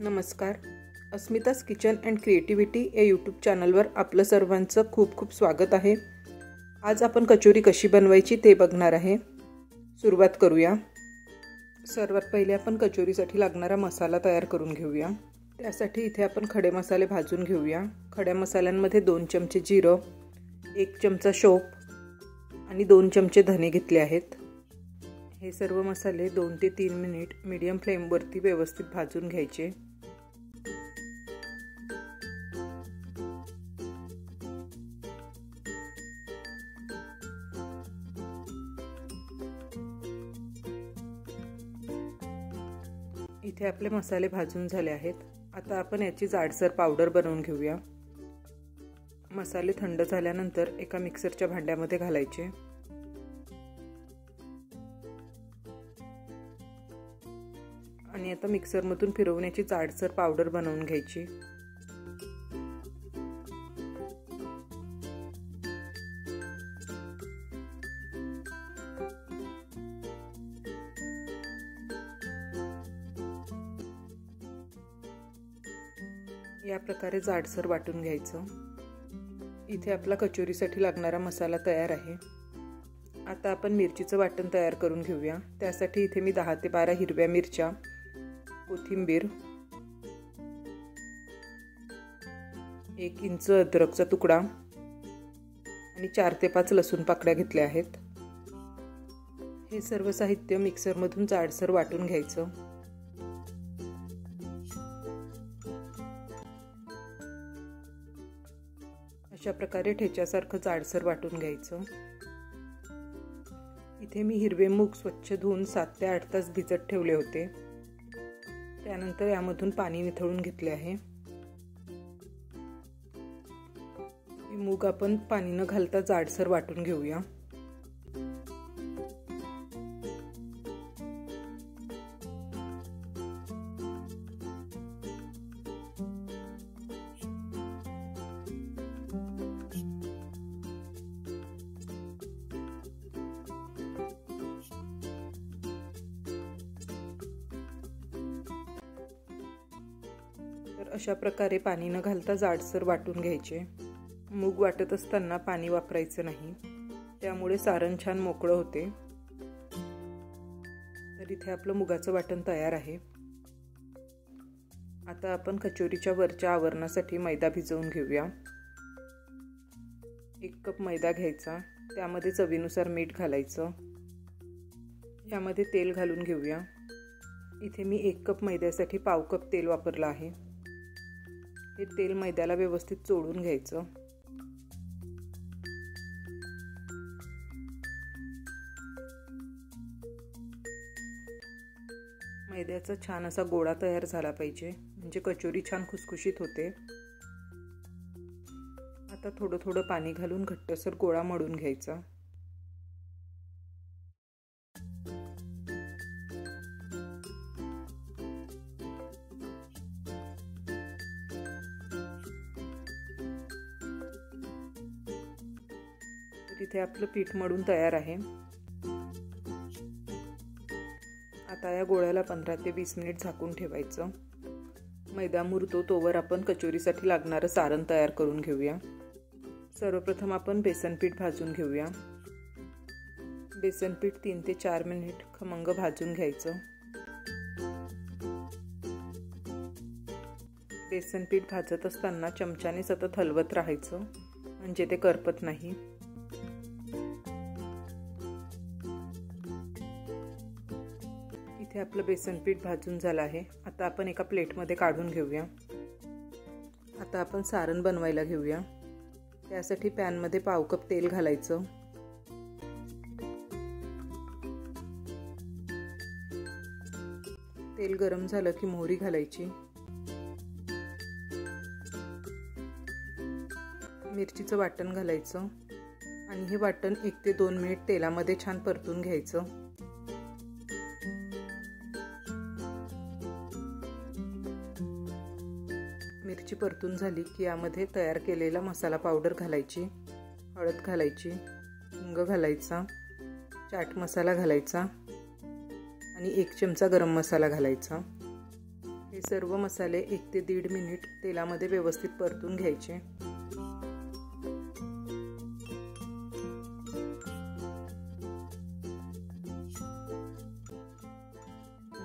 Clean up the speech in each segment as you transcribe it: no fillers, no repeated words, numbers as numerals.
नमस्कार. अस्मिताज kitchen and creativity या YouTube चॅनलवर आपलं सर्वांचं खूप खूप स्वागत आहे. आज आपण कचोरी कशी बनवायची ते बघणार आहे. सुरुवात करूया. सर्वात पहिले आपण कचोरीसाठी लागणारा मसाला तयार करून घेऊया. त्यासाठी इथे आपण खडे मसाले भाजून घेऊया. खड्या मसाल्यांमध्ये 2 चमचे जिरं, 1 चमचा शोप आणि 2 चमचे धने घेतले आहेत. हे सर्व मसाले 2 ते 3 मिनिट मीडियम फ्लेमवरती व्यवस्थित भाजून घ्यायचे. इथे आपले मसाले भाजून झाले आहेत. आता आपण याची जाडसर पावडर बनवून घेऊया. मसाले थंड झाल्यानंतर एका मिक्सरच्या भांड्यामध्ये घालायचे. आणि आता मिक्सरमधून फिरवून याची जाडसर पावडर बनवून घ्यायची. या प्रकारे जाडसर वाटून घ्यायचं. इथे आपला कचोरीसाठी लागणारा मसाला तयार आहे. आता आपण मिरचीचं वाटण तयार करून घेऊया. त्यासाठी इथे मी 10 ते 12 हिरव्या मिरच्या, कोथिंबीर, 1 इंच अद्रकचा तुकडा आणि 4 ते 5 लसूण पाकळ्या घेतल्या आहेत. हे सर्व साहित्य मिक्सरमधून जाडसर वाटून घ्यायचं. अशा प्रकारे ठेच्यासारखं जाडसर वाटून घ्यायचं. इथे मी हिरवे मूग स्वच्छ धुवून 7 ते 8 तास भिजत ठेवले होते. त्यानंतर यामधून पाणी निथळून घेतले आहे. मूग आपण पाणी न घालता जाडसर वाटून घेऊया. तर अशा प्रकारे पाणी न घालता जाडसर वाटून घ्यायचे. मूग वाटत असताना पाणी वापरायचं नाही, त्यामुळे सारण छान मोकळं होते. तर इथे आपलं मुगाचं वाटण तयार आहे. आता आपण कचोरीच्या वरच्या आवरणासाठी मैदा भिजवून घेऊया. 1 कप मैदा घ्यायचा. त्यामध्ये चवीनुसार मीठ घालायचं. यामध्ये तेल घालून घेऊया. इथे मी 1 कप मैद्यासाठी पाव कप तेल वापरलं आहे. हे तेल मैद्याला व्यवस्थित चोळून घ्यायचं. मैद्याचा छान असा गोळा तयार झाला पाहिजे, म्हणजे कचोरी छान खुसखुशीत होते. आता थोडं थोडं पाणी घालून घट्टसर गोळा मळून घ्यायचा. इथे आपलं पीठ मळून तयार आहे. आता या गोळ्याला 15 ते 20 मिनिट झाकून ठेवायचं. मैदा मुरतो तोवर आपण कचोरीसाठी लागणारं सारण तयार करून घेऊया. सर्वप्रथम आपण बेसन पीठ भाजून घेऊया. बेसन पीठ 3 ते 4 मिनिट खमंग भाजून घ्यायचं. बेसन पीठ भाजत असताना चमच्याने सतत हलवत राहायचं, म्हणजे ते करपत नाही. इथे आपलं बेसन पीठ भाजून झालं आहे. आता आपण एका प्लेटमध्ये काढून घेऊया. आता आपण सारण बनवायला घेऊया. त्यासाठी पॅनमध्ये पाव कप तेल घालायचं. तेल गरम झालं की मोहरी घालायची. मिरचीचं वाटण घालायचं आणि हे वाटण 1 ते 2 मिनिट तेलामध्ये छान परतून घ्यायचं. मिरची परतून झाली की यामध्ये तयार केलेला मसाला पावडर घालायची, हळद घालायची, हिंग घालायचा, चाट मसाला घालायचा आणि 1 चमचा गरम मसाला घालायचा. हे सर्व मसाले 1 ते 1.5 मिनिट तेलामध्ये व्यवस्थित परतून घ्यायचे।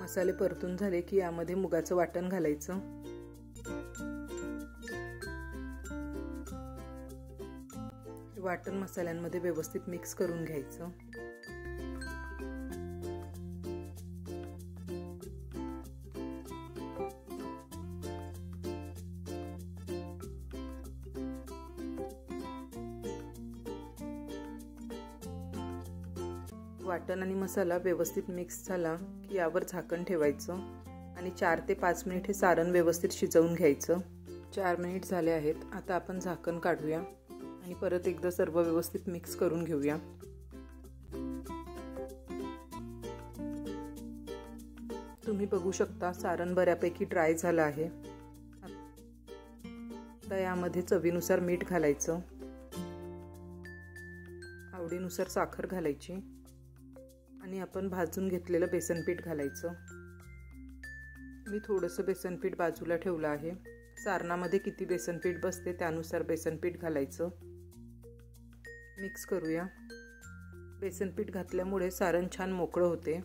मसाले परतून झाले की यामध्ये मुगाचं वाटण घालायचं। वाटण मसाल्यांमध्ये व्यवस्थित मिक्स करून घ्यायचं। वाटण आणि मसाला व्यवस्थित मिक्स झाला की यावर झाकण ठेवायचं आणि 4 ते 5 मिनिट हे सारण व्यवस्थित शिजवून घ्यायचं। 4 मिनिट झाले आहेत। आता आपण झाकण काढूया आणि परत एकदा सर्व व्यवस्थित मिक्स करून घेऊया। तुम्ही बघू शकता सारण बऱ्यापैकी ड्राय झालं आहे। आता यामध्ये चवीनुसार मीठ घालायचं, आवडीनुसार साखर घालायची आणि आपण भाजून घेतलेलं बेसन पीठ घालायचं। मी थोडंसं बेसन पीठ बाजूला ठेवलं आहे। सारणामध्ये किती बेसन पीठ बसते त्यानुसार बेसन पीठ घालायचं। मिक्स करूया। बेसन पीठ घातल्यामुळे सारण छान मोकळं होते।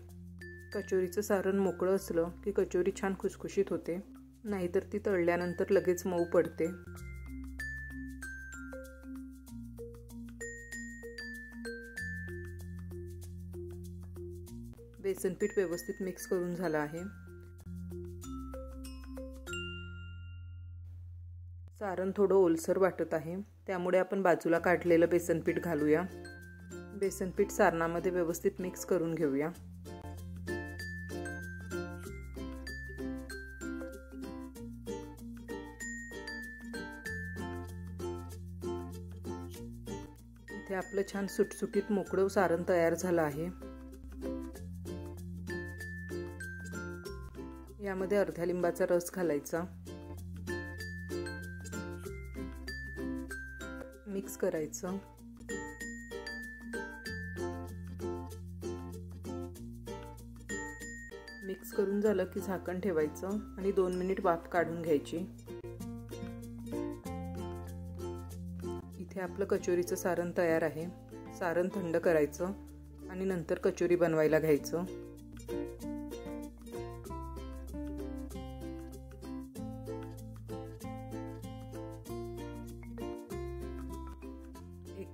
कचोरीचं सारण मोकळं असलं की कचोरी छान खुसखुशीत होते, नाहीतर ती तळल्यानंतर लगेच मऊ पडते। बेसन पीठ व्यवस्थित मिक्स करून झालं आहे। सारण थोडं ओलसर वाटत आहे, त्यामुळे आपण बाजूला काढलेलं बेसन पीठ घालूया। बेसन पीठ सारणामध्ये व्यवस्थित मिक्स करून घेऊया। इथे आपलं छान सुटसुटीत मोकळं सारण तयार झालं आहे। यामध्ये अर्ध्या लिंबाचा रस घालायचा, मिक्स करायचं। मिक्स करून झालं की झाकण ठेवायचं आणि 2 मिनिट वाफ काढून घ्यायची। इथे आपलं कचोरीचं सारण तयार आहे। सारण थंड करायचं आणि नंतर कचोरी बनवायला घ्यायचं।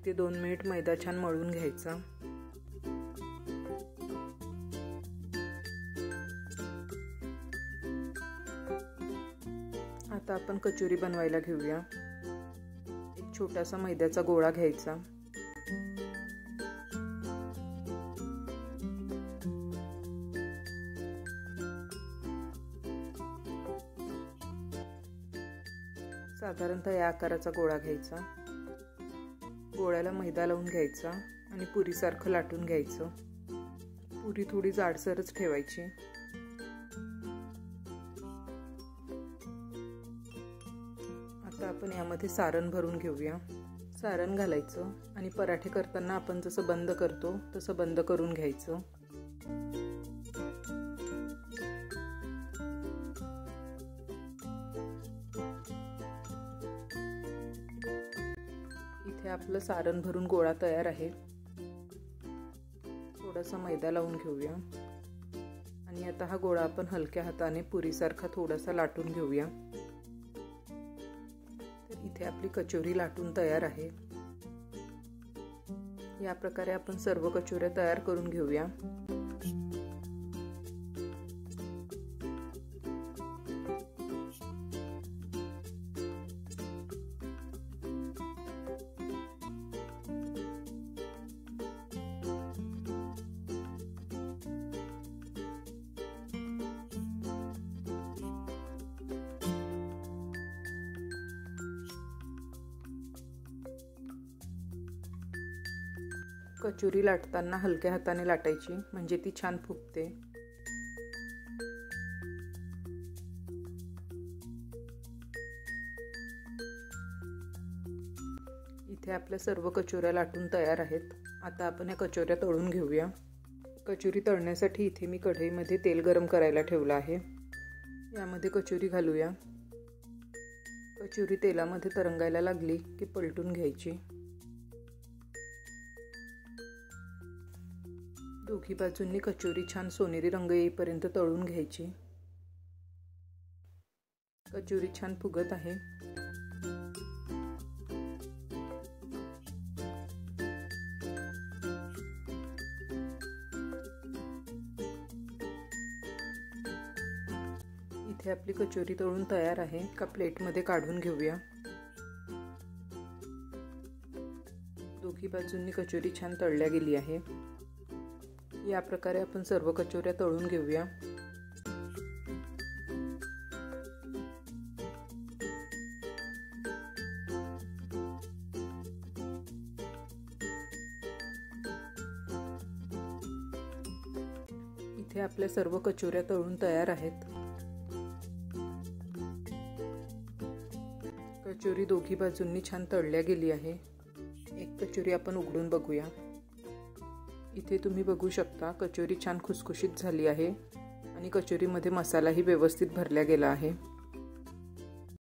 ते 2 मिनिट मैदा छान मळून घ्यायचा। आता आपण कचोरी बनवायला घेऊया। एक छोटासा मैद्याचा गोळा घ्यायचा, साधारणतः या आकाराचा गोळा घ्यायचा। गोळ्याला मैदा लावून घ्यायचा आणि पुरीसारखं लाटून घ्यायचं। पुरी थोडी जाडसरच ठेवायची। आता आपण यामध्ये सारण भरून घेऊया। सारण घालायचं आणि पराठे करताना आपण जसं बंद करतो तसं बंद करून घ्यायचं। इथे आपलं सारण भरून गोळा तयार आहे। थोडासा मैदा लावून घेऊया आणि आता हा गोळा आपण हलक्या हाताने पुरीसारखा थोडासा लाटून घेऊया। तर इथे आपली कचोरी लाटून तयार आहे। या प्रकारे आपण सर्व कचोऱ्या तयार करून घेऊया। कचोरी लाटताना हलक्या हाताने लाटायची, म्हणजे ती छान फुगते। इथे आपल्या सर्व कचोऱ्या लाटून तयार आहेत। आता आपण या कचोऱ्या तळून घेऊया। कचोरी तळण्यासाठी इथे मी कढईमध्ये तेल गरम करायला ठेवलं आहे। यामध्ये कचोरी घालूया। कचोरी तेलामध्ये तरंगायला लागली की पलटून घ्यायची। दोन्ही बाजूंनी कचोरी छान सोनेरी रंग येईपर्यंत तळून घ्यायची। कचोरी छान फुगत आहे। इथे आपली कचोरी तळून तयार आहे। एका प्लेटमध्ये काढून घेऊया। दोन्ही बाजूंनी कचोरी छान तळल्या गेली आहे। या प्रकारे आपण सर्व कचोऱ्या तळून घेऊया। इथे आपल्या सर्व कचोऱ्या तळून तयार आहेत। कचोरी दोन्ही बाजूंनी छान तळल्या गेली आहे। एक कचोरी आपण उघडून बघूया। इथे तुम्ही बघू शकता कचोरी छान खुसखुशीत झाली आहे आणि कचोरीमध्ये मसालाही व्यवस्थित भरला गेला आहे।